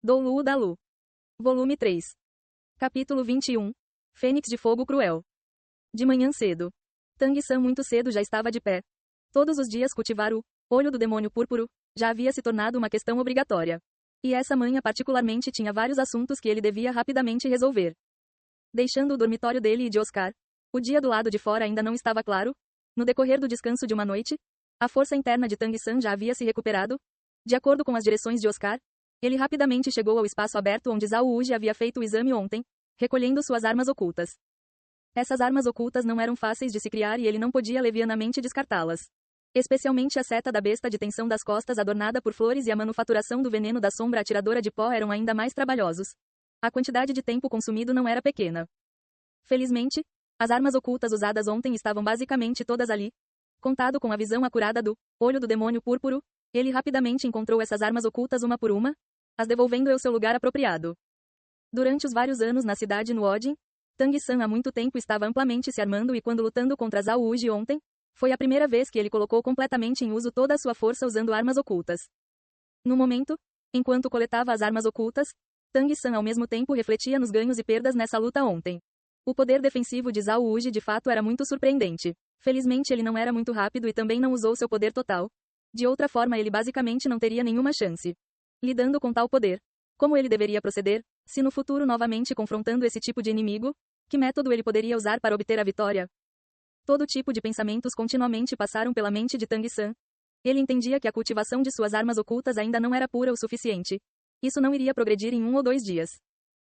Do Lu da Lu. Volume 3. Capítulo 21. Fênix de Fogo Cruel. De manhã cedo. Tang San muito cedo já estava de pé. Todos os dias cultivar o olho do demônio púrpuro já havia se tornado uma questão obrigatória. E essa manhã particularmente tinha vários assuntos que ele devia rapidamente resolver. Deixando o dormitório dele e de Oscar, o dia do lado de fora ainda não estava claro. No decorrer do descanso de uma noite, a força interna de Tang San já havia se recuperado. De acordo com as direções de Oscar, ele rapidamente chegou ao espaço aberto onde Zhao Wuji havia feito o exame ontem, recolhendo suas armas ocultas. Essas armas ocultas não eram fáceis de se criar e ele não podia levianamente descartá-las. Especialmente a seta da besta de tensão das costas adornada por flores e a manufaturação do veneno da sombra atiradora de pó eram ainda mais trabalhosos. A quantidade de tempo consumido não era pequena. Felizmente, as armas ocultas usadas ontem estavam basicamente todas ali. Contado com a visão acurada do olho do demônio púrpuro, ele rapidamente encontrou essas armas ocultas uma por uma, as devolvendo ao seu lugar apropriado. Durante os vários anos na cidade no Odin, Tang San há muito tempo estava amplamente se armando e quando lutando contra Zhao Wuji ontem, foi a primeira vez que ele colocou completamente em uso toda a sua força usando armas ocultas. No momento, enquanto coletava as armas ocultas, Tang San ao mesmo tempo refletia nos ganhos e perdas nessa luta ontem. O poder defensivo de Zhao Wuji de fato era muito surpreendente. Felizmente ele não era muito rápido e também não usou seu poder total. De outra forma ele basicamente não teria nenhuma chance. Lidando com tal poder, como ele deveria proceder, se no futuro novamente confrontando esse tipo de inimigo, que método ele poderia usar para obter a vitória? Todo tipo de pensamentos continuamente passaram pela mente de Tang San. Ele entendia que a cultivação de suas armas ocultas ainda não era pura o suficiente. Isso não iria progredir em 1 ou 2 dias.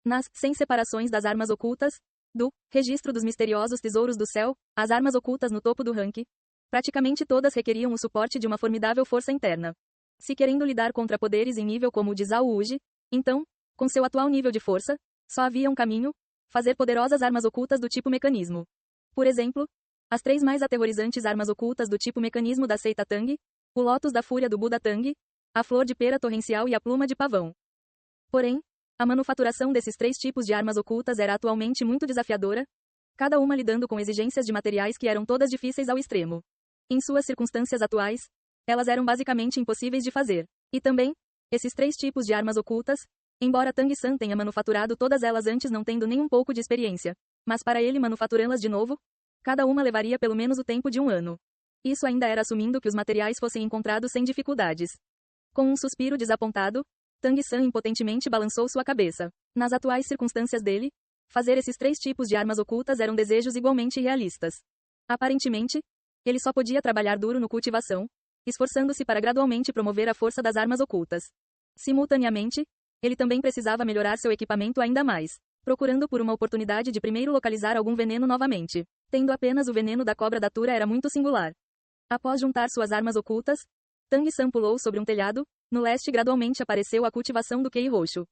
Nas 100 separações das armas ocultas, do registro dos misteriosos tesouros do céu, as armas ocultas no topo do ranking, praticamente todas requeriam o suporte de uma formidável força interna. Se querendo lidar contra poderes em nível como o de Zhao Wuji, então, com seu atual nível de força, só havia um caminho: fazer poderosas armas ocultas do tipo mecanismo. Por exemplo, as 3 mais aterrorizantes armas ocultas do tipo mecanismo da seita Tang, o Lótus da Fúria do Buda Tang, a Flor de Pera Torrencial e a Pluma de Pavão. Porém, a manufaturação desses 3 tipos de armas ocultas era atualmente muito desafiadora, cada uma lidando com exigências de materiais que eram todas difíceis ao extremo. Em suas circunstâncias atuais, elas eram basicamente impossíveis de fazer. E também, esses 3 tipos de armas ocultas, embora Tang San tenha manufaturado todas elas antes não tendo nem um pouco de experiência, mas para ele manufaturá-las de novo, cada uma levaria pelo menos o tempo de 1 ano. Isso ainda era assumindo que os materiais fossem encontrados sem dificuldades. Com um suspiro desapontado, Tang San impotentemente balançou sua cabeça. Nas atuais circunstâncias dele, fazer esses 3 tipos de armas ocultas eram desejos igualmente realistas. Aparentemente, ele só podia trabalhar duro no cultivação, esforçando-se para gradualmente promover a força das armas ocultas. Simultaneamente, ele também precisava melhorar seu equipamento ainda mais, procurando por uma oportunidade de primeiro localizar algum veneno novamente. Tendo apenas o veneno da cobra datura era muito singular. Após juntar suas armas ocultas, Tang San pulou sobre um telhado. No leste gradualmente apareceu a cultivação do Kei roxo.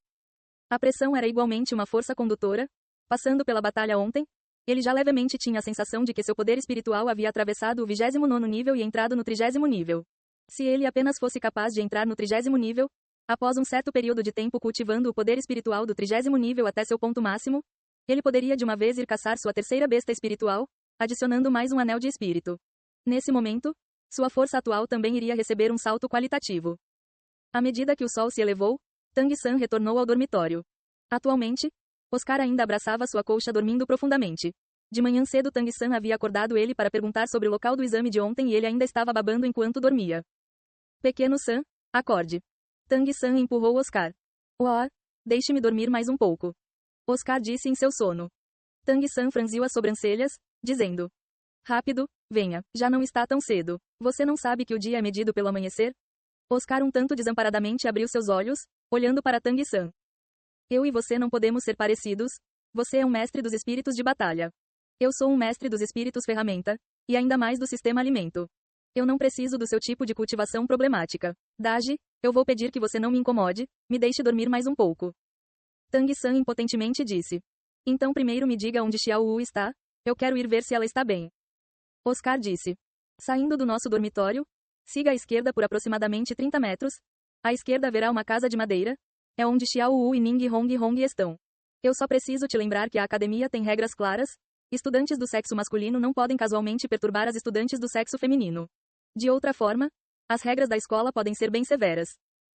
A pressão era igualmente uma força condutora. Passando pela batalha ontem, ele já levemente tinha a sensação de que seu poder espiritual havia atravessado o 29º nível e entrado no 30º nível. Se ele apenas fosse capaz de entrar no 30º nível, após um certo período de tempo cultivando o poder espiritual do 30º nível até seu ponto máximo, ele poderia de uma vez ir caçar sua terceira besta espiritual, adicionando mais um anel de espírito. Nesse momento, sua força atual também iria receber um salto qualitativo. À medida que o sol se elevou, Tang San retornou ao dormitório. Atualmente, Oscar ainda abraçava sua colcha dormindo profundamente. De manhã cedo Tang San havia acordado ele para perguntar sobre o local do exame de ontem e ele ainda estava babando enquanto dormia. Pequeno San, acorde. Tang San empurrou Oscar. Oh, deixe-me dormir mais um pouco. Oscar disse em seu sono. Tang San franziu as sobrancelhas, dizendo: rápido, venha, já não está tão cedo. Você não sabe que o dia é medido pelo amanhecer? Oscar um tanto desamparadamente abriu seus olhos, olhando para Tang San. Eu e você não podemos ser parecidos. Você é um mestre dos espíritos de batalha. Eu sou um mestre dos espíritos ferramenta, e ainda mais do sistema alimento. Eu não preciso do seu tipo de cultivação problemática. Daji, eu vou pedir que você não me incomode, me deixe dormir mais um pouco. Tang San impotentemente disse. Então primeiro me diga onde Xiao Wu está, eu quero ir ver se ela está bem. Oscar disse. Saindo do nosso dormitório, siga à esquerda por aproximadamente 30 metros. À esquerda haverá uma casa de madeira. É onde Xiao Wu e Ning Hong estão. Eu só preciso te lembrar que a academia tem regras claras. Estudantes do sexo masculino não podem casualmente perturbar as estudantes do sexo feminino. De outra forma, as regras da escola podem ser bem severas.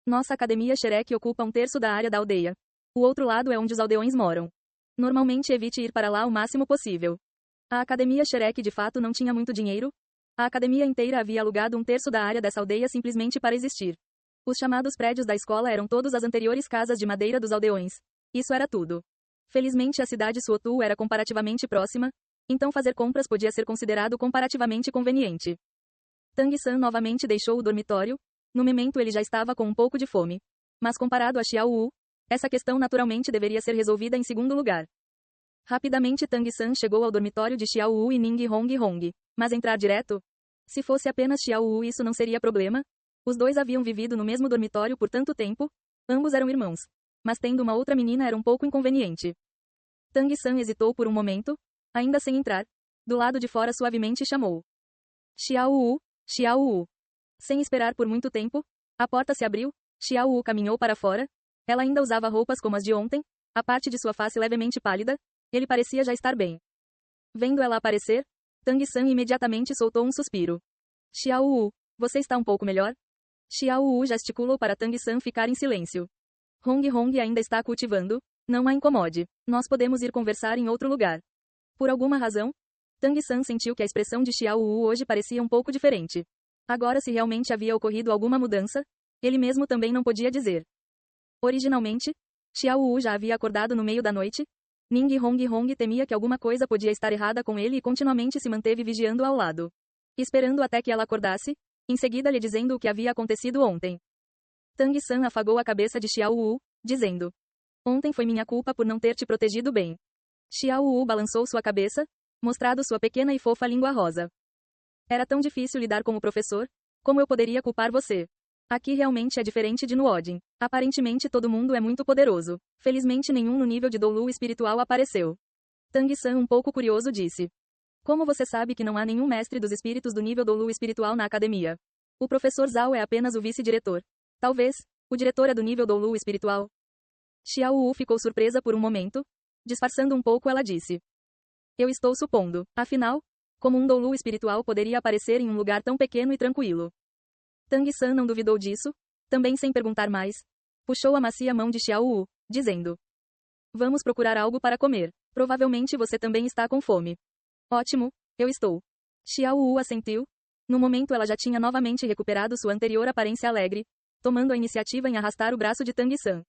Nossa academia Shrek ocupa um terço da área da aldeia. O outro lado é onde os aldeões moram. Normalmente evite ir para lá o máximo possível. A academia Shrek de fato não tinha muito dinheiro. A academia inteira havia alugado um terço da área dessa aldeia simplesmente para existir. Os chamados prédios da escola eram todos as anteriores casas de madeira dos aldeões. Isso era tudo. Felizmente a cidade Suotu era comparativamente próxima, então fazer compras podia ser considerado comparativamente conveniente. Tang-san novamente deixou o dormitório. No momento ele já estava com um pouco de fome. Mas comparado a Xiao Wu, essa questão naturalmente deveria ser resolvida em segundo lugar. Rapidamente Tang-san chegou ao dormitório de Xiao Wu e Ning Hong Hong. Mas entrar direto? Se fosse apenas Xiao Wu isso não seria problema. Os dois haviam vivido no mesmo dormitório por tanto tempo. Ambos eram irmãos. Mas tendo uma outra menina era um pouco inconveniente. Tang-san hesitou por um momento, ainda sem entrar. Do lado de fora suavemente chamou. Xiao Wu, Xiao Wu. Sem esperar por muito tempo, a porta se abriu. Xiao Wu caminhou para fora. Ela ainda usava roupas como as de ontem, a parte de sua face levemente pálida. Ele parecia já estar bem. Vendo ela aparecer, Tang-san imediatamente soltou um suspiro. Xiao Wu, você está um pouco melhor? Xiao Wu gesticulou para Tang-san ficar em silêncio. Hong Hong ainda está cultivando, não a incomode. Nós podemos ir conversar em outro lugar. Por alguma razão, Tang-san sentiu que a expressão de Xiao Wu hoje parecia um pouco diferente. Agora se realmente havia ocorrido alguma mudança, ele mesmo também não podia dizer. Originalmente, Xiao Wu já havia acordado no meio da noite. Ning Hong Hong temia que alguma coisa podia estar errada com ele e continuamente se manteve vigiando ao lado. Esperando até que ela acordasse, em seguida lhe dizendo o que havia acontecido ontem. Tang-san afagou a cabeça de Xiao Wu, dizendo: Ontem foi minha culpa por não ter te protegido bem. Xiao Wu balançou sua cabeça, mostrando sua pequena e fofa língua rosa. Era tão difícil lidar com o professor, como eu poderia culpar você? Aqui realmente é diferente de Nuodin. Aparentemente todo mundo é muito poderoso. Felizmente nenhum no nível de Doulu espiritual apareceu. Tang-san um pouco curioso disse. Como você sabe que não há nenhum mestre dos espíritos do nível Doulu espiritual na academia? O professor Zhao é apenas o vice-diretor. Talvez, o diretor é do nível Doulu espiritual. Xiao Wu ficou surpresa por um momento. Disfarçando um pouco ela disse. Eu estou supondo. Afinal, como um Doulu espiritual poderia aparecer em um lugar tão pequeno e tranquilo? Tang-san não duvidou disso, também sem perguntar mais. Puxou a macia mão de Xiao Wu, dizendo. Vamos procurar algo para comer. Provavelmente você também está com fome. Ótimo, eu estou. Xiao Wu assentiu. No momento ela já tinha novamente recuperado sua anterior aparência alegre, tomando a iniciativa em arrastar o braço de Tang-san.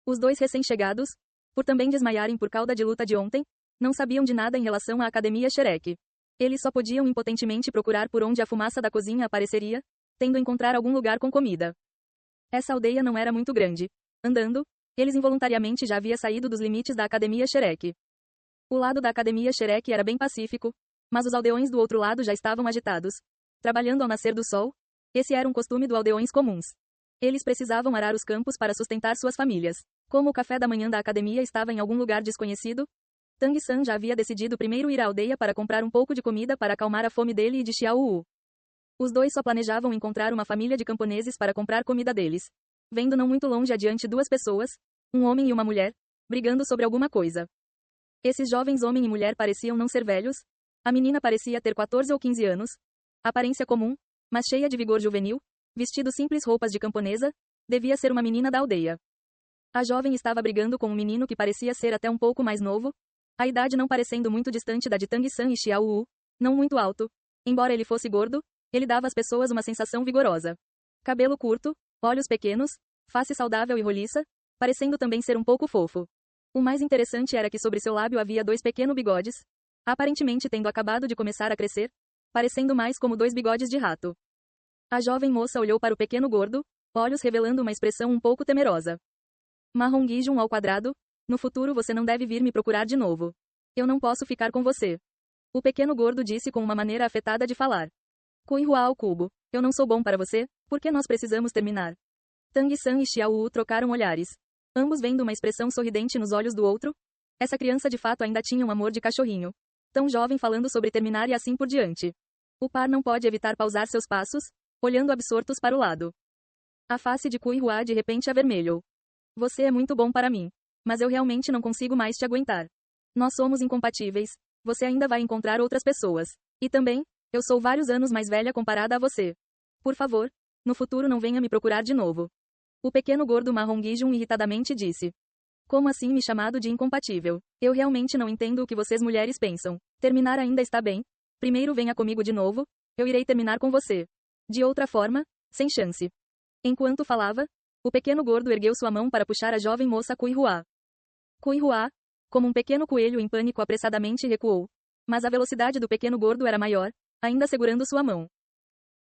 Os dois recém-chegados, por também desmaiarem por causa de luta de ontem, não sabiam de nada em relação à academia Shrek. Eles só podiam impotentemente procurar por onde a fumaça da cozinha apareceria, tendo encontrar algum lugar com comida. Essa aldeia não era muito grande. Andando, eles involuntariamente já havia saído dos limites da academia Shrek. O lado da academia Shrek era bem pacífico, mas os aldeões do outro lado já estavam agitados, trabalhando ao nascer do sol. Esse era um costume do aldeões comuns. Eles precisavam arar os campos para sustentar suas famílias. Como o café da manhã da academia estava em algum lugar desconhecido, Tang-san já havia decidido primeiro ir à aldeia para comprar um pouco de comida para acalmar a fome dele e de Xiao Wu. Os dois só planejavam encontrar uma família de camponeses para comprar comida deles. Vendo não muito longe adiante duas pessoas, um homem e uma mulher, brigando sobre alguma coisa. Esses jovens homem e mulher pareciam não ser velhos. A menina parecia ter 14 ou 15 anos. Aparência comum, mas cheia de vigor juvenil, vestido simples roupas de camponesa, devia ser uma menina da aldeia. A jovem estava brigando com um menino que parecia ser até um pouco mais novo, a idade não parecendo muito distante da de Tang-san e Xiao Wu, não muito alto. Embora ele fosse gordo, ele dava às pessoas uma sensação vigorosa. Cabelo curto, olhos pequenos, face saudável e roliça, parecendo também ser um pouco fofo. O mais interessante era que sobre seu lábio havia dois pequenos bigodes, aparentemente tendo acabado de começar a crescer, parecendo mais como dois bigodes de rato. A jovem moça olhou para o pequeno gordo, olhos revelando uma expressão um pouco temerosa. Mahongijun ao quadrado, no futuro você não deve vir me procurar de novo. Eu não posso ficar com você. O pequeno gordo disse com uma maneira afetada de falar. Kuihua ao cubo, eu não sou bom para você, por que nós precisamos terminar? Tang-san e Xiao Wu trocaram olhares. Ambos vendo uma expressão sorridente nos olhos do outro. Essa criança de fato ainda tinha um amor de cachorrinho. Tão jovem falando sobre terminar e assim por diante. O par não pode evitar pausar seus passos, olhando absortos para o lado. A face de Kuihua de repente avermelhou. Você é muito bom para mim. Mas eu realmente não consigo mais te aguentar. Nós somos incompatíveis. Você ainda vai encontrar outras pessoas. E também, eu sou vários anos mais velha comparada a você. Por favor, no futuro não venha me procurar de novo. O pequeno gordo marrom Gijun irritadamente disse. Como assim me chamado de incompatível? Eu realmente não entendo o que vocês mulheres pensam. Terminar ainda está bem. Primeiro venha comigo de novo, eu irei terminar com você. De outra forma, sem chance. Enquanto falava, o pequeno gordo ergueu sua mão para puxar a jovem moça Kuihua. Kuihua, como um pequeno coelho em pânico apressadamente recuou. Mas a velocidade do pequeno gordo era maior, ainda segurando sua mão.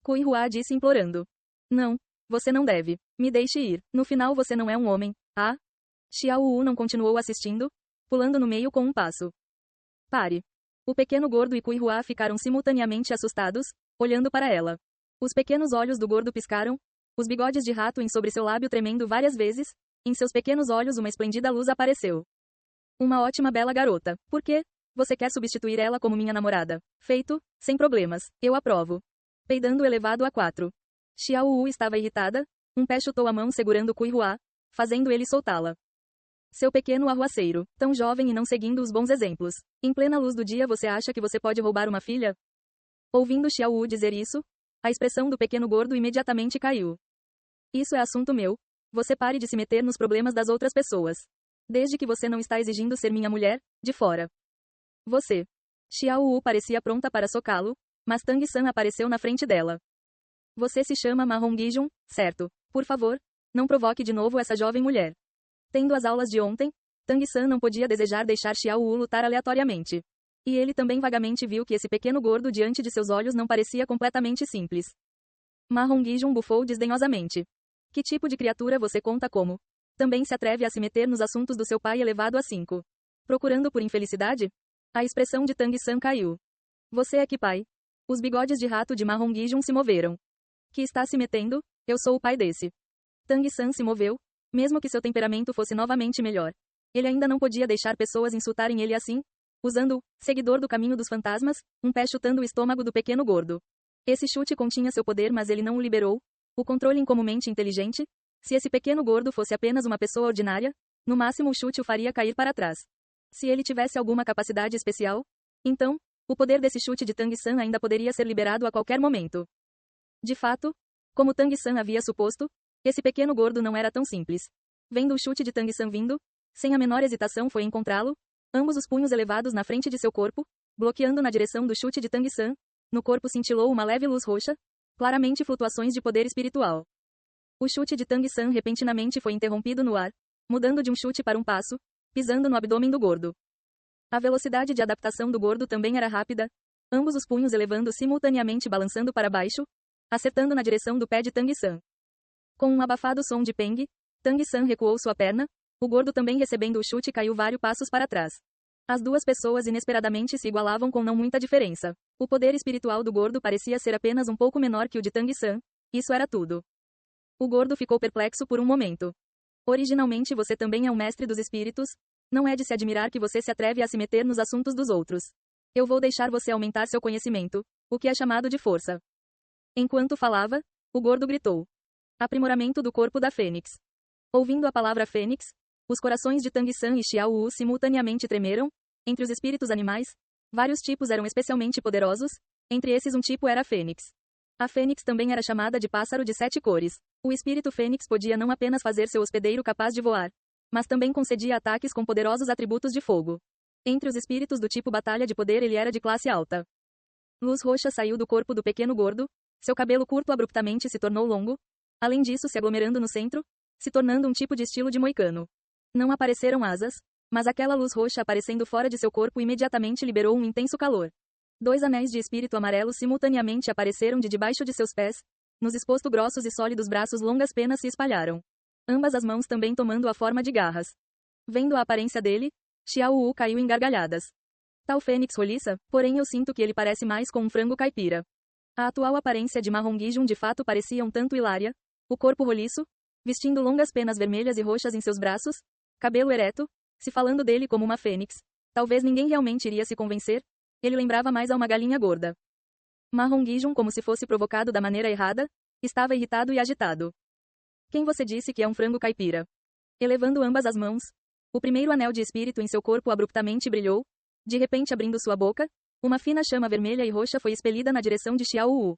Kuihua disse implorando. Não, você não deve. Me deixe ir. No final você não é um homem, ah? Xiao Wu não continuou assistindo, pulando no meio com um passo. Pare. O pequeno gordo e Kuihua ficaram simultaneamente assustados, olhando para ela. Os pequenos olhos do gordo piscaram, os bigodes de rato em sobre seu lábio tremendo várias vezes, em seus pequenos olhos uma esplendida luz apareceu. Uma ótima bela garota. Por quê? Você quer substituir ela como minha namorada? Feito, sem problemas, eu aprovo. Peidando elevado a 4. Xiao Wu estava irritada, um pé chutou a mão segurando Kuihua, fazendo ele soltá-la. Seu pequeno arruaceiro, tão jovem e não seguindo os bons exemplos. Em plena luz do dia você acha que você pode roubar uma filha? Ouvindo Xiao Wu dizer isso, a expressão do pequeno gordo imediatamente caiu. Isso é assunto meu. Você pare de se meter nos problemas das outras pessoas. Desde que você não está exigindo ser minha mulher, de fora. Você. Xiao Wu parecia pronta para socá-lo, mas Tang San apareceu na frente dela. Você se chama Marrom Gijun, certo? Por favor, não provoque de novo essa jovem mulher. Tendo as aulas de ontem, Tang San não podia desejar deixar Xiao Wu lutar aleatoriamente. E ele também vagamente viu que esse pequeno gordo diante de seus olhos não parecia completamente simples. Marrom Gijun bufou desdenhosamente. Que tipo de criatura você conta como? Também se atreve a se meter nos assuntos do seu pai elevado a 5. Procurando por infelicidade? A expressão de Tang San caiu. Você é que pai? Os bigodes de rato de Marrom Gijun se moveram. Que está se metendo? Eu sou o pai desse. Tang San se moveu, mesmo que seu temperamento fosse novamente melhor. Ele ainda não podia deixar pessoas insultarem ele assim, usando o seguidor do caminho dos fantasmas, um pé chutando o estômago do pequeno gordo. Esse chute continha seu poder, mas ele não o liberou. O controle incomumente inteligente. Se esse pequeno gordo fosse apenas uma pessoa ordinária, no máximo o chute o faria cair para trás. Se ele tivesse alguma capacidade especial, então, o poder desse chute de Tang San ainda poderia ser liberado a qualquer momento. De fato, como Tang San havia suposto, esse pequeno gordo não era tão simples. Vendo o chute de Tang San vindo, sem a menor hesitação foi encontrá-lo, ambos os punhos elevados na frente de seu corpo, bloqueando na direção do chute de Tang San. No corpo cintilou uma leve luz roxa, claramente flutuações de poder espiritual. O chute de Tang San repentinamente foi interrompido no ar, mudando de um chute para um passo, pisando no abdômen do gordo. A velocidade de adaptação do gordo também era rápida, ambos os punhos elevando simultaneamente balançando para baixo, acertando na direção do pé de Tang San. Com um abafado som de peng, Tang San recuou sua perna, o gordo também recebendo o chute caiu vários passos para trás. As duas pessoas inesperadamente se igualavam com não muita diferença. O poder espiritual do gordo parecia ser apenas um pouco menor que o de Tang San, isso era tudo. O gordo ficou perplexo por um momento. Originalmente você também é um mestre dos espíritos, não é de se admirar que você se atreve a se meter nos assuntos dos outros. Eu vou deixar você aumentar seu conhecimento, o que é chamado de força. Enquanto falava, o gordo gritou. Aprimoramento do corpo da Fênix. Ouvindo a palavra Fênix, os corações de Tang San e Xiao Wu simultaneamente tremeram. Entre os espíritos animais, vários tipos eram especialmente poderosos, entre esses um tipo era a Fênix. A Fênix também era chamada de pássaro de 7 cores. O espírito Fênix podia não apenas fazer seu hospedeiro capaz de voar, mas também concedia ataques com poderosos atributos de fogo. Entre os espíritos do tipo batalha de poder ele era de classe alta. Luz roxa saiu do corpo do pequeno gordo, seu cabelo curto abruptamente se tornou longo, além disso se aglomerando no centro, se tornando um tipo de estilo de moicano. Não apareceram asas, mas aquela luz roxa aparecendo fora de seu corpo imediatamente liberou um intenso calor. 2 anéis de espírito amarelo simultaneamente apareceram de debaixo de seus pés, nos exposto grossos e sólidos braços longas penas se espalharam. Ambas as mãos também tomando a forma de garras. Vendo a aparência dele, Xiao Wu caiu em gargalhadas. Tal fênix roliça, porém eu sinto que ele parece mais com um frango caipira. A atual aparência de Marrom Gijun de fato parecia um tanto hilária, o corpo roliço, vestindo longas penas vermelhas e roxas em seus braços, cabelo ereto, se falando dele como uma fênix. Talvez ninguém realmente iria se convencer, ele lembrava mais a uma galinha gorda. Marrom Gijun, como se fosse provocado da maneira errada, estava irritado e agitado. Quem você disse que é um frango caipira? Elevando ambas as mãos, o primeiro anel de espírito em seu corpo abruptamente brilhou, de repente abrindo sua boca, uma fina chama vermelha e roxa foi expelida na direção de Xiao Wu.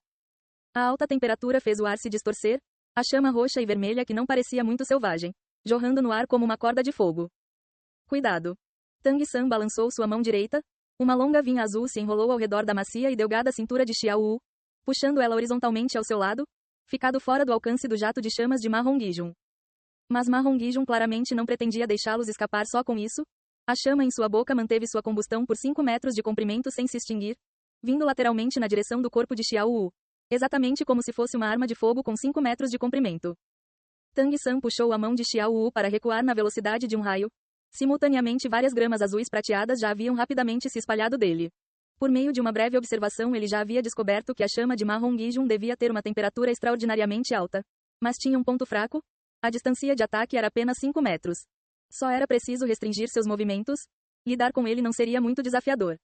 A alta temperatura fez o ar se distorcer, A chama roxa e vermelha que não parecia muito selvagem, jorrando no ar como uma corda de fogo. Cuidado! Tang San balançou sua mão direita. Uma longa vinha azul se enrolou ao redor da macia e delgada cintura de Xiao Wu, puxando ela horizontalmente ao seu lado, ficado fora do alcance do jato de chamas de Ma Hongijun. Mas Ma Hongijun claramente não pretendia deixá-los escapar só com isso. A chama em sua boca manteve sua combustão por 5 metros de comprimento sem se extinguir, vindo lateralmente na direção do corpo de Xiao Wu, exatamente como se fosse uma arma de fogo com 5 metros de comprimento. Tang San puxou a mão de Xiao Wu para recuar na velocidade de um raio. Simultaneamente várias gramas azuis prateadas já haviam rapidamente se espalhado dele. Por meio de uma breve observação ele já havia descoberto que a chama de Ma Hongijun devia ter uma temperatura extraordinariamente alta. Mas tinha um ponto fraco. A distância de ataque era apenas 5 metros. Só era preciso restringir seus movimentos. Lidar com ele não seria muito desafiador.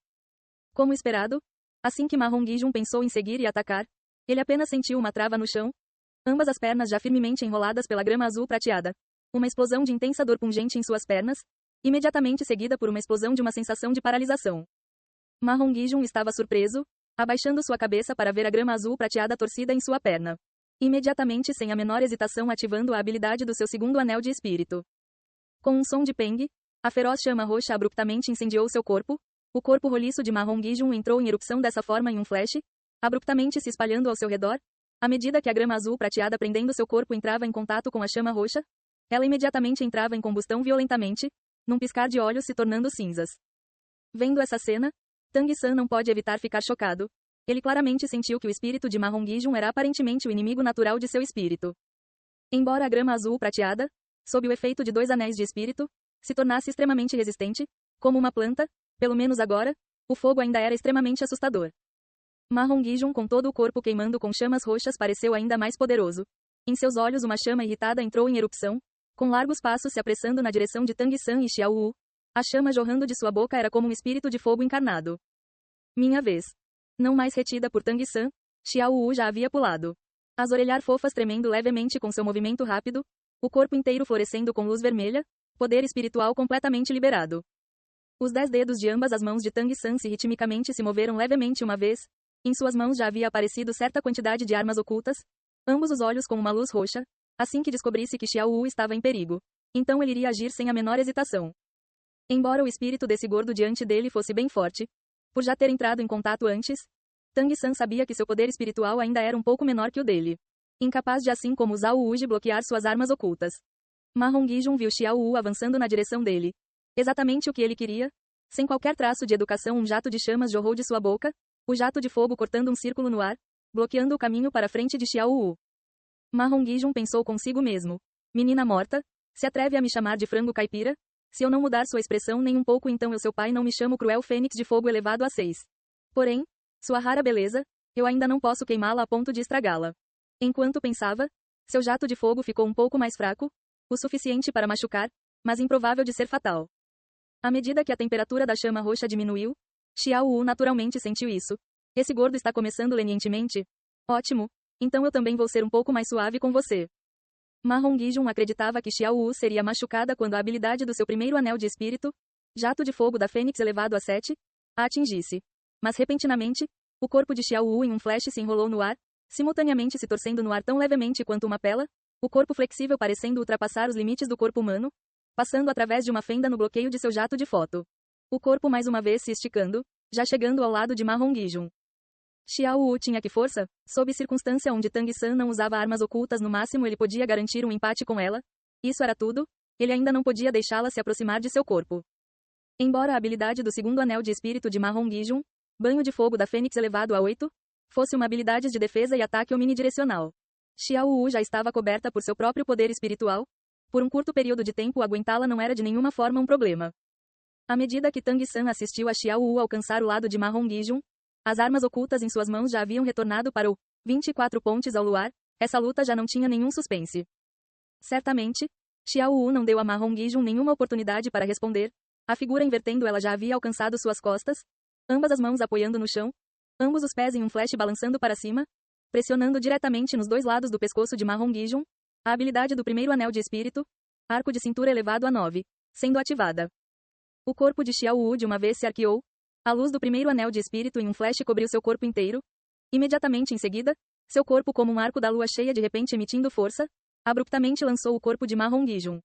Como esperado, assim que Ma Hongijun pensou em seguir e atacar, ele apenas sentiu uma trava no chão. Ambas as pernas já firmemente enroladas pela grama azul prateada. Uma explosão de intensa dor pungente em suas pernas, imediatamente seguida por uma explosão de uma sensação de paralisação. Ma Hongijun estava surpreso, abaixando sua cabeça para ver a grama azul prateada torcida em sua perna. Imediatamente, sem a menor hesitação, ativando a habilidade do seu segundo anel de espírito. Com um som de peng, a feroz chama roxa abruptamente incendiou seu corpo. O corpo roliço de Ma Hongijun entrou em erupção dessa forma em um flash, abruptamente se espalhando ao seu redor. À medida que a grama azul prateada prendendo seu corpo entrava em contato com a chama roxa, ela imediatamente entrava em combustão violentamente, num piscar de olhos se tornando cinzas. Vendo essa cena, Tang San não pode evitar ficar chocado. Ele claramente sentiu que o espírito de Ma Hongijun era aparentemente o inimigo natural de seu espírito. Embora a grama azul prateada, sob o efeito de 2 anéis de espírito, se tornasse extremamente resistente, como uma planta, pelo menos agora, o fogo ainda era extremamente assustador. Ma Hongijun com todo o corpo queimando com chamas roxas pareceu ainda mais poderoso. Em seus olhos uma chama irritada entrou em erupção, com largos passos se apressando na direção de Tang San e Xiao Wu. A chama jorrando de sua boca era como um espírito de fogo encarnado. Minha vez. Não mais retida por Tang San, Xiao Wu já havia pulado. As orelhas fofas tremendo levemente com seu movimento rápido, o corpo inteiro florescendo com luz vermelha, poder espiritual completamente liberado. Os 10 dedos de ambas as mãos de Tang San ritmicamente se moveram levemente uma vez. Em suas mãos já havia aparecido certa quantidade de armas ocultas, ambos os olhos com uma luz roxa, assim que descobrisse que Xiao Wu estava em perigo. Então ele iria agir sem a menor hesitação. Embora o espírito desse gordo diante dele fosse bem forte, por já ter entrado em contato antes, Tang San sabia que seu poder espiritual ainda era um pouco menor que o dele. Incapaz de assim como Zhao Wuji bloquear suas armas ocultas. Ma Hongijun viu Xiao Wu avançando na direção dele. Exatamente o que ele queria. Sem qualquer traço de educação um jato de chamas jorrou de sua boca, o jato de fogo cortando um círculo no ar, bloqueando o caminho para frente de Xiao Wu. Ma Hongijun pensou consigo mesmo. Menina morta, se atreve a me chamar de frango caipira? Se eu não mudar sua expressão nem um pouco então eu seu pai não me chamo cruel fênix de fogo elevado a 6. Porém, sua rara beleza, eu ainda não posso queimá-la a ponto de estragá-la. Enquanto pensava, seu jato de fogo ficou um pouco mais fraco, o suficiente para machucar, mas improvável de ser fatal. À medida que a temperatura da chama roxa diminuiu, Xiao Wu naturalmente sentiu isso. Esse gordo está começando lenientemente? Ótimo, então eu também vou ser um pouco mais suave com você. Ma Hongijun acreditava que Xiao Wu seria machucada quando a habilidade do seu primeiro anel de espírito, jato de fogo da Fênix elevado a 7, a atingisse. Mas repentinamente, o corpo de Xiao Wu em um flash se enrolou no ar, simultaneamente se torcendo no ar tão levemente quanto uma pela, o corpo flexível parecendo ultrapassar os limites do corpo humano, passando através de uma fenda no bloqueio de seu jato de foto. O corpo mais uma vez se esticando, já chegando ao lado de Ma Hongijun. Xiao Wu tinha que força? Sob circunstância onde Tang San não usava armas ocultas no máximo ele podia garantir um empate com ela? Isso era tudo? Ele ainda não podia deixá-la se aproximar de seu corpo. Embora a habilidade do segundo anel de espírito de Ma Hongijun, banho de fogo da Fênix elevado a 8, fosse uma habilidade de defesa e ataque omnidirecional. Xiao Wu já estava coberta por seu próprio poder espiritual. Por um curto período de tempo aguentá-la não era de nenhuma forma um problema. À medida que Tang San assistiu a Xiao Wu alcançar o lado de Ma Hongijun, as armas ocultas em suas mãos já haviam retornado para o 24 pontes ao luar, essa luta já não tinha nenhum suspense. Certamente, Xiao Wu não deu a Ma Hongijun nenhuma oportunidade para responder, a figura invertendo ela já havia alcançado suas costas, ambas as mãos apoiando no chão, ambos os pés em um flash balançando para cima, pressionando diretamente nos 2 lados do pescoço de Ma Hongijun, a habilidade do primeiro anel de espírito, arco de cintura elevado a 9, sendo ativada. O corpo de Xiao Wu de uma vez se arqueou, a luz do primeiro anel de espírito em um flash cobriu seu corpo inteiro. Imediatamente em seguida, Seu corpo como um arco da lua cheia de repente emitindo força, abruptamente lançou o corpo de Mahon Gijun.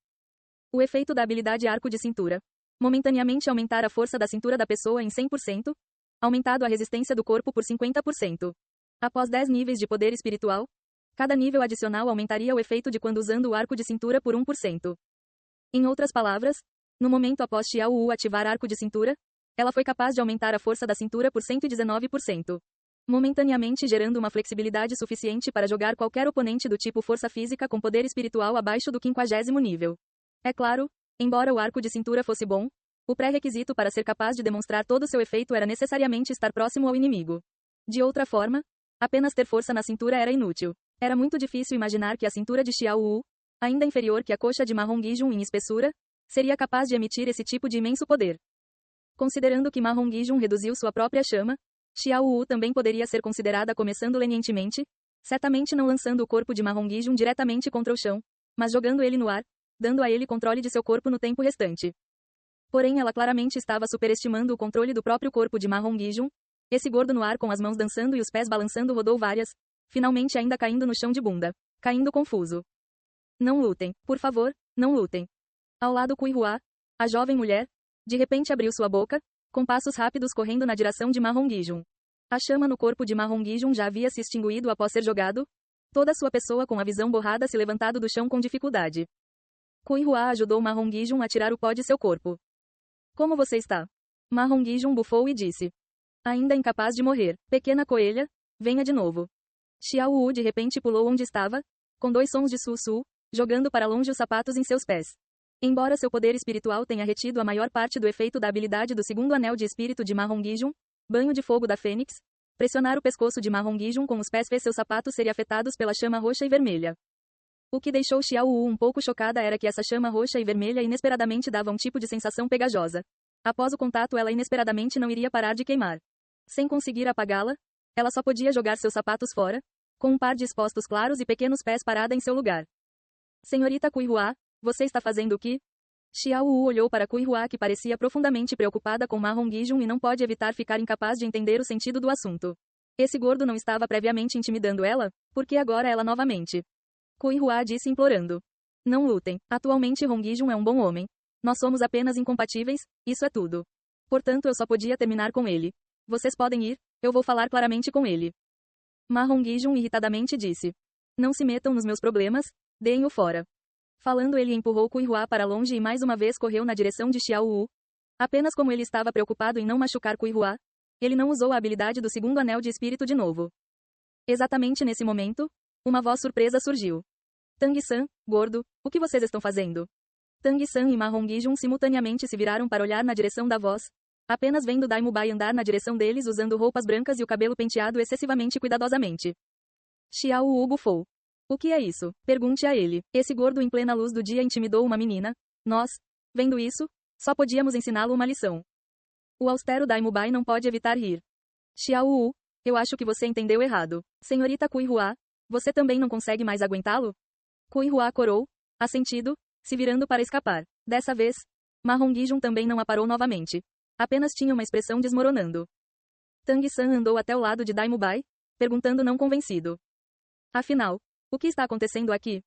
O efeito da habilidade arco de cintura. Momentaneamente aumentar a força da cintura da pessoa em 100%, aumentado a resistência do corpo por 50%. Após 10 níveis de poder espiritual, cada nível adicional aumentaria o efeito de quando usando o arco de cintura por 1%. Em outras palavras, no momento após Xiao Wu ativar arco de cintura, ela foi capaz de aumentar a força da cintura por 119%. Momentaneamente gerando uma flexibilidade suficiente para jogar qualquer oponente do tipo força física com poder espiritual abaixo do 50º nível. É claro, embora o arco de cintura fosse bom, o pré-requisito para ser capaz de demonstrar todo seu efeito era necessariamente estar próximo ao inimigo. De outra forma, apenas ter força na cintura era inútil. Era muito difícil imaginar que a cintura de Xiao Wu, ainda inferior que a coxa de Mahon Gijun em espessura, seria capaz de emitir esse tipo de imenso poder. Considerando que Mahon Gijun reduziu sua própria chama, Xiao Wu também poderia ser considerada começando lenientemente, certamente não lançando o corpo de Mahon Gijun diretamente contra o chão, mas jogando ele no ar, dando a ele controle de seu corpo no tempo restante. Porém ela claramente estava superestimando o controle do próprio corpo de Mahon Gijun. Esse gordo no ar com as mãos dançando e os pés balançando rodou várias, finalmente ainda caindo no chão de bunda, caindo confuso. Não lutem, por favor, não lutem. Ao lado Kuihua, a jovem mulher, de repente abriu sua boca, com passos rápidos correndo na direção de Mahon Gijun. A chama no corpo de Mahon Gijun já havia se extinguido após ser jogado, toda sua pessoa com a visão borrada se levantado do chão com dificuldade. Kuihua ajudou Mahon Gijun a tirar o pó de seu corpo. Como você está? Mahon Gijun bufou e disse. Ainda incapaz de morrer, pequena coelha, venha de novo. Xiao Wu de repente pulou onde estava, com 2 sons de su-su, jogando para longe os sapatos em seus pés. Embora seu poder espiritual tenha retido a maior parte do efeito da habilidade do segundo anel de espírito de Mahon Gijun, banho de fogo da Fênix, pressionar o pescoço de Mahon Gijun com os pés fez seus sapatos serem afetados pela chama roxa e vermelha. O que deixou Xiao Wu um pouco chocada era que essa chama roxa e vermelha inesperadamente dava um tipo de sensação pegajosa. Após o contato ela inesperadamente não iria parar de queimar. Sem conseguir apagá-la, ela só podia jogar seus sapatos fora, com um par de expostos claros e pequenos pés parada em seu lugar. Senhorita Kuihua, você está fazendo o quê? Xiao Wu olhou para Kuihua que parecia profundamente preocupada com Mahon Gijun e não pode evitar ficar incapaz de entender o sentido do assunto. Esse gordo não estava previamente intimidando ela, por que agora ela novamente? Kuihua disse implorando. Não lutem, atualmente Hong Gijun é um bom homem. Nós somos apenas incompatíveis, isso é tudo. Portanto eu só podia terminar com ele. Vocês podem ir, eu vou falar claramente com ele. Mahon Gijun irritadamente disse. Não se metam nos meus problemas, deem-o fora. Falando ele empurrou Kuihua para longe e mais uma vez correu na direção de Xiao Wu. Apenas como ele estava preocupado em não machucar Kuihua, ele não usou a habilidade do segundo anel de espírito de novo. Exatamente nesse momento, uma voz surpresa surgiu. Tang-san, gordo, o que vocês estão fazendo? Tang-san e Mahon Gijun simultaneamente se viraram para olhar na direção da voz, apenas vendo Daimubai andar na direção deles usando roupas brancas e o cabelo penteado excessivamente cuidadosamente. Xiao Wu bufou. O que é isso? Pergunte a ele. Esse gordo em plena luz do dia intimidou uma menina. Nós, vendo isso, só podíamos ensiná-lo uma lição. O austero Daimubai não pode evitar rir. Xiao Wu, eu acho que você entendeu errado. Senhorita Kuihua, você também não consegue mais aguentá-lo? Kuihua corou, assentido, se virando para escapar. Dessa vez, Mahon Gijun também não a parou novamente. Apenas tinha uma expressão desmoronando. Tang-san andou até o lado de Daimubai, perguntando não convencido. Afinal, o que está acontecendo aqui?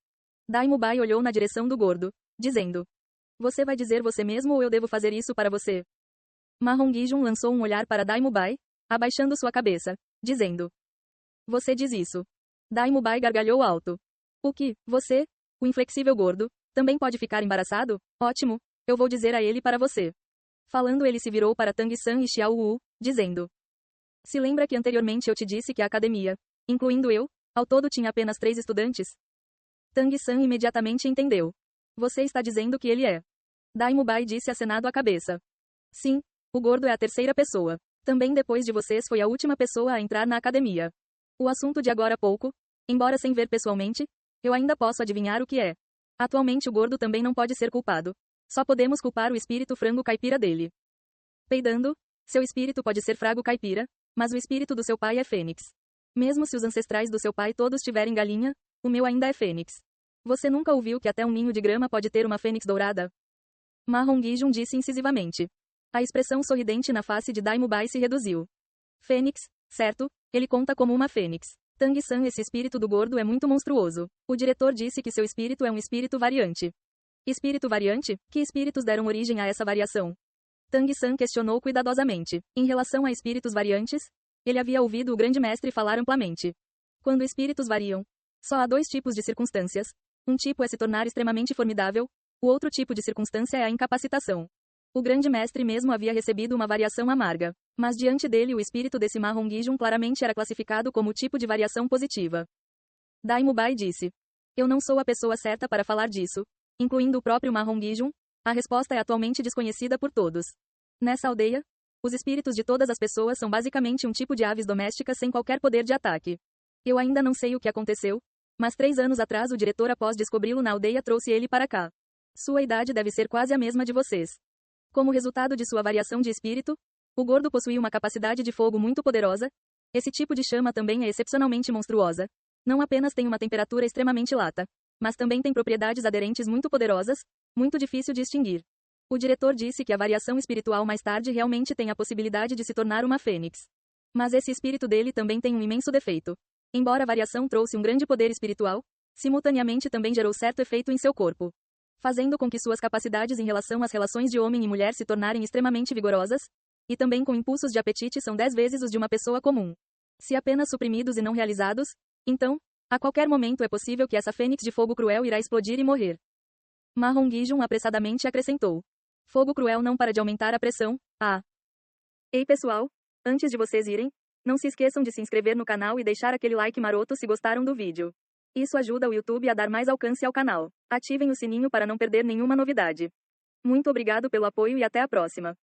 Daimubai olhou na direção do gordo, dizendo. Você vai dizer você mesmo ou eu devo fazer isso para você? Mahon Gijun lançou um olhar para Daimubai, abaixando sua cabeça, dizendo. Você diz isso. Daimubai gargalhou alto. O que, você, o inflexível gordo, também pode ficar embaraçado? Ótimo, eu vou dizer a ele para você. Falando ele se virou para Tang-san e Xiao Wu, dizendo. Se lembra que anteriormente eu te disse que a academia, incluindo eu, ao todo tinha apenas 3 estudantes? Tang-san imediatamente entendeu. Você está dizendo que ele é. Daimubai disse acenado a cabeça. Sim, o gordo é a terceira pessoa. Também depois de vocês foi a última pessoa a entrar na academia. O assunto de agora a pouco, embora sem ver pessoalmente, eu ainda posso adivinhar o que é. Atualmente o gordo também não pode ser culpado. Só podemos culpar o espírito frango caipira dele. Peidando, seu espírito pode ser frago caipira, mas o espírito do seu pai é fênix. Mesmo se os ancestrais do seu pai todos tiverem galinha, o meu ainda é fênix. Você nunca ouviu que até um ninho de grama pode ter uma fênix dourada? Mahon Gijun disse incisivamente. A expressão sorridente na face de Daimubai se reduziu. Fênix, certo, ele conta como uma fênix. Tang-san, esse espírito do gordo é muito monstruoso. O diretor disse que seu espírito é um espírito variante. Espírito variante? Que espíritos deram origem a essa variação? Tang-san questionou cuidadosamente. Em relação a espíritos variantes, ele havia ouvido o grande mestre falar amplamente. Quando espíritos variam, só há dois tipos de circunstâncias. Um tipo é se tornar extremamente formidável, o outro tipo de circunstância é a incapacitação. O grande mestre mesmo havia recebido uma variação amarga, mas diante dele o espírito desse Mahong-jun claramente era classificado como tipo de variação positiva. Daimubai disse: Eu não sou a pessoa certa para falar disso, incluindo o próprio Mahong-jun. A resposta é atualmente desconhecida por todos. Nessa aldeia, os espíritos de todas as pessoas são basicamente um tipo de aves domésticas sem qualquer poder de ataque. Eu ainda não sei o que aconteceu, mas 3 anos atrás o diretor, após descobri-lo na aldeia, trouxe ele para cá. Sua idade deve ser quase a mesma de vocês. Como resultado de sua variação de espírito, o gordo possui uma capacidade de fogo muito poderosa. Esse tipo de chama também é excepcionalmente monstruosa. Não apenas tem uma temperatura extremamente lata, mas também tem propriedades aderentes muito poderosas, muito difícil de extinguir. O diretor disse que a variação espiritual mais tarde realmente tem a possibilidade de se tornar uma fênix. Mas esse espírito dele também tem um imenso defeito. Embora a variação trouxe um grande poder espiritual, simultaneamente também gerou certo efeito em seu corpo, fazendo com que suas capacidades em relação às relações de homem e mulher se tornarem extremamente vigorosas, e também com impulsos de apetite são 10 vezes os de uma pessoa comum. Se apenas suprimidos e não realizados, então, a qualquer momento é possível que essa fênix de fogo cruel irá explodir e morrer. Mahong-jun apressadamente acrescentou. Fogo cruel não para de aumentar a pressão. Ei pessoal, antes de vocês irem, não se esqueçam de se inscrever no canal e deixar aquele like maroto se gostaram do vídeo. Isso ajuda o YouTube a dar mais alcance ao canal. Ativem o sininho para não perder nenhuma novidade. Muito obrigado pelo apoio e até a próxima.